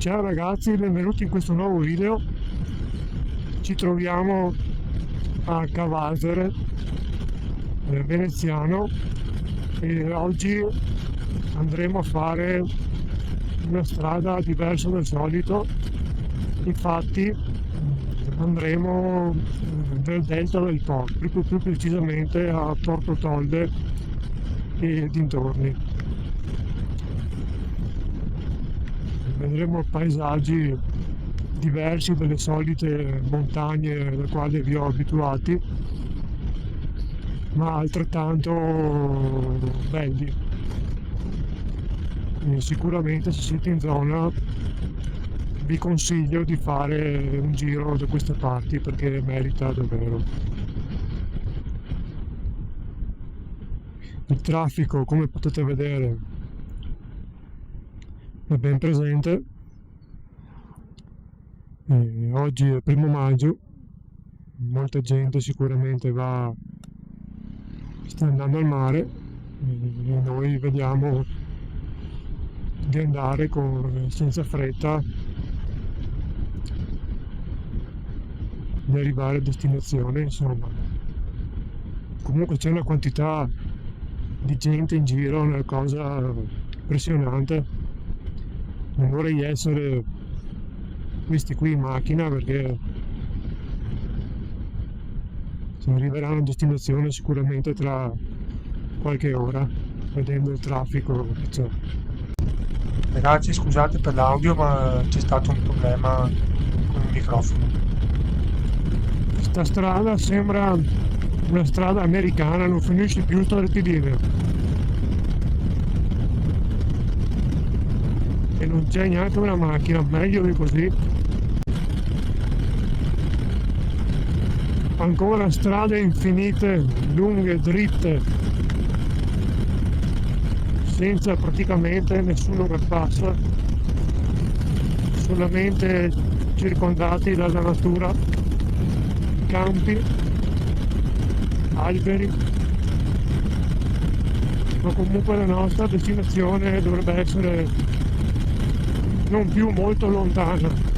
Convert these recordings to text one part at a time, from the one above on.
Ciao ragazzi, benvenuti in questo nuovo video. Ci troviamo a Cavazere, Veneziano, e oggi andremo a fare una strada diversa dal solito. Infatti andremo nel delta del Po, più precisamente a Porto Tolde e dintorni. Vedremo paesaggi diversi dalle solite montagne alle quali vi ho abituati, ma altrettanto belli. E sicuramente se siete in zona vi consiglio di fare un giro da queste parti perché merita davvero. Il traffico, come potete vedere, è ben presente. Oggi è il 1° maggio, molta gente sicuramente sta andando al mare e noi vediamo di andare senza fretta, di arrivare a destinazione, insomma. Comunque c'è una quantità di gente in giro, una cosa impressionante. Non vorrei essere questi qui in macchina perché si arriveranno a destinazione sicuramente tra qualche ora, vedendo il traffico che c'è. Ragazzi, scusate per l'audio, ma c'è stato un problema con il microfono. Sta strada sembra una strada americana, non finisce più sta rettilinea. E non c'è neanche una macchina, meglio di così. Ancora strade infinite, lunghe, dritte, senza praticamente nessuno che passa, solamente circondati dalla natura, campi, alberi, ma comunque la nostra destinazione dovrebbe essere non più molto lontana.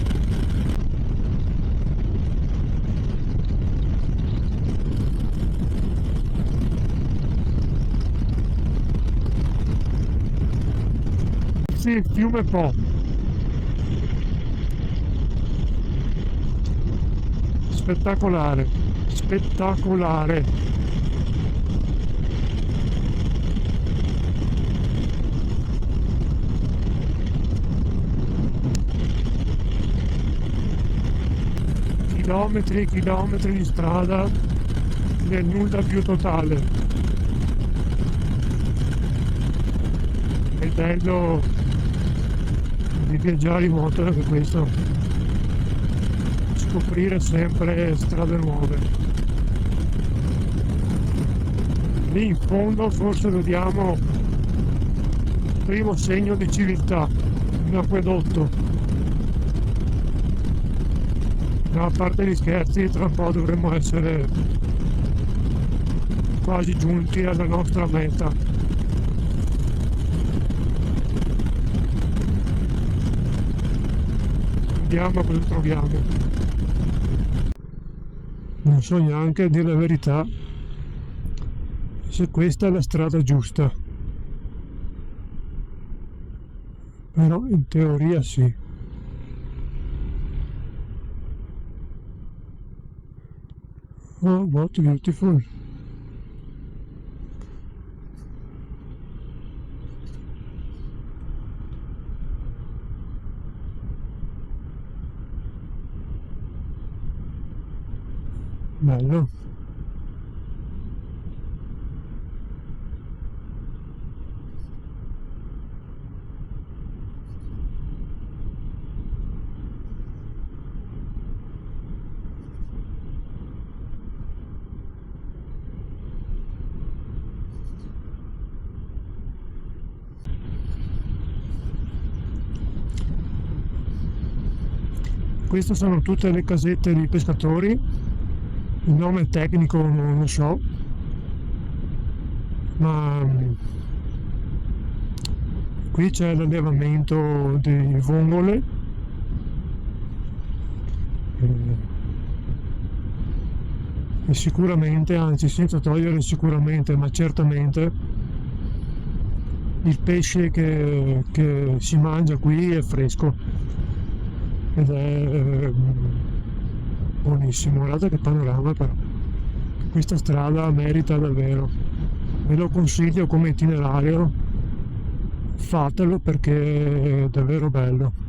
Sì, il fiume Po. Spettacolare, spettacolare. Chilometri e chilometri di strada nel nulla più totale. È bello di viaggiare in moto anche questo, scoprire sempre strade nuove. Lì in fondo forse vediamo il primo segno di civiltà, un acquedotto. No, a parte gli scherzi, tra un po' dovremmo essere quasi giunti alla nostra meta. Vediamo cosa troviamo. Non so neanche, a dire la verità, se questa è la strada giusta. Però in teoria sì. Oh, what beautiful. Bello. Queste sono tutte le casette dei pescatori, il nome tecnico non lo so, ma qui c'è l'allevamento di vongole e sicuramente, anzi senza togliere sicuramente, ma certamente il pesce che si mangia qui è fresco ed è buonissimo. Guardate che panorama però, questa strada merita davvero, ve lo consiglio come itinerario, fatelo perché è davvero bello.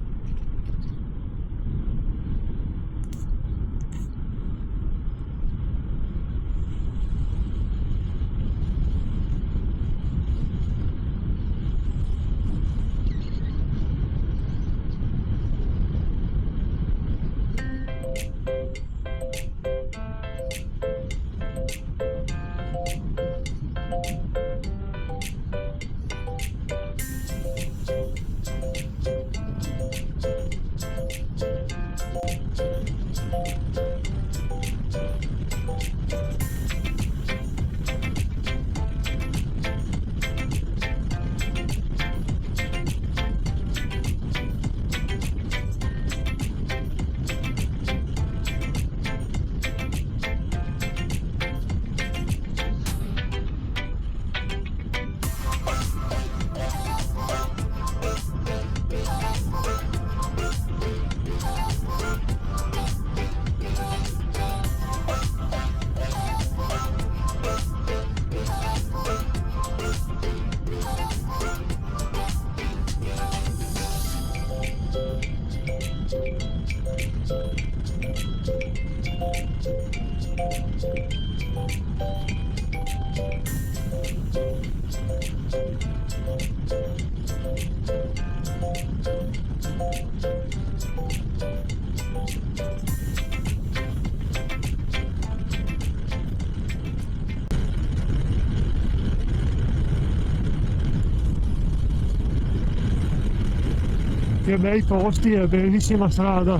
Che bei posti e bellissima strada,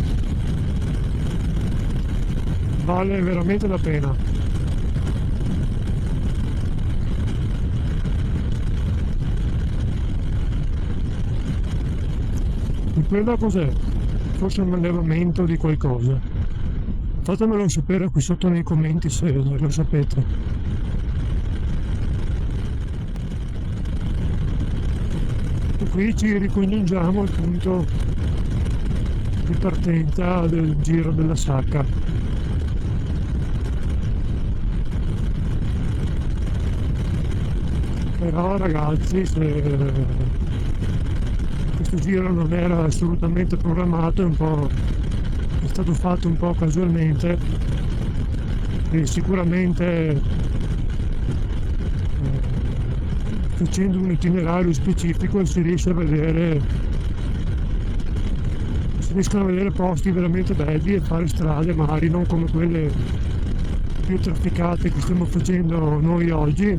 vale veramente la pena. E quella cos'è? Forse un allevamento di qualcosa. Fatemelo sapere qui sotto nei commenti se lo sapete. E qui ci ricongiungiamo al punto di partenza del Giro della Sacca. Però ragazzi, se questo giro non era assolutamente programmato, è stato fatto un po' casualmente e sicuramente facendo un itinerario specifico si riescono a vedere posti veramente belli e fare strade magari non come quelle più trafficate che stiamo facendo noi oggi,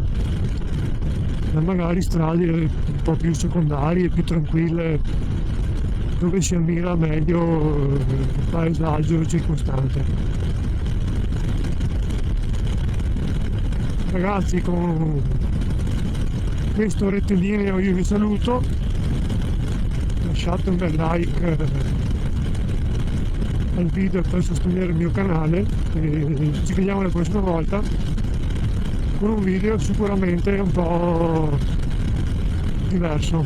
ma magari strade un po' più secondarie, più tranquille, dove si ammira meglio il paesaggio circostante. Ragazzi, con questo rettilineo io vi saluto, lasciate un bel like al video per sostenere il mio canale e ci vediamo la prossima volta con un video sicuramente un po' diverso,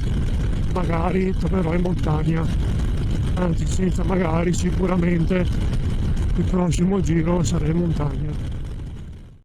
magari tornerò in montagna, anzi senza magari, sicuramente il prossimo giro sarà in montagna.